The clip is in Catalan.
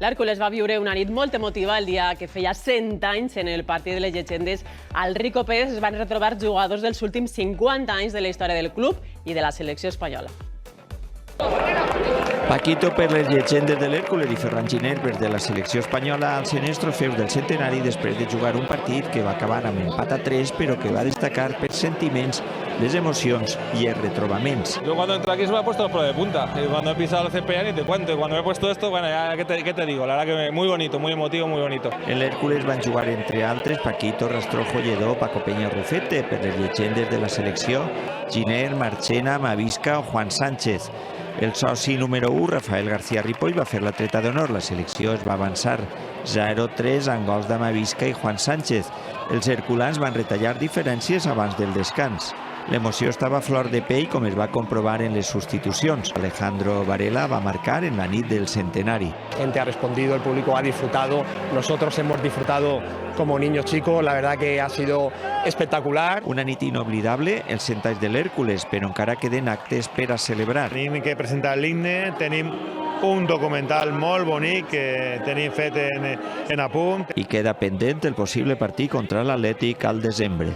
L'Hèrcules va viure una nit molt emotiva el dia que feia 100 anys en el partit de les llegendes. Al Rico Pérez es van retrobar jugadors dels últims 50 anys de la història del club i de la selecció espanyola. Paquito per les llegendes de l'Hèrcules i Ferran Ginés de la selecció espanyola als 100 trofeus del centenari després de jugar un partit que va acabar amb empat a 3 però que va destacar per sentiments, les emocions i els retrobaments. Yo cuando entré aquí se me ha puesto el pelo de punta y cuando he pisado el CPA ni te cuento, y cuando me he puesto esto, bueno, ya ¿qué te digo? La verdad que muy bonito, muy emotivo, muy bonito. En l'Hèrcules van jugar entre altres Paquito, Rastrojo, Lledó, Paco Peña Rufete, per les llegendes de la selecció, Giner, Marchena, Mavisca o Juan Sánchez. El soci número 1, Rafael García Ripoll, va fer la treta d'honor. La selecció es va avançar 0-3 amb gols de Mavisca i Juan Sánchez. Els herculans van retallar diferències abans del descans. L'emoció estava a flor de pell, com es va comprovar en les substitucions. Alejandro Varela va marcar en la nit del centenari. La gente ha respondido, el público ha disfrutado, nosotros hemos disfrutado como niños chicos, la verdad que ha sido espectacular. Una nit inoblidable, els 100 anys de l'Hèrcules, però encara queden actes per a celebrar. Tenim que presentar l'himne, tenim un documental molt bonic que tenim fet en apunt. I queda pendent el possible partit contra l'Atlètic al desembre.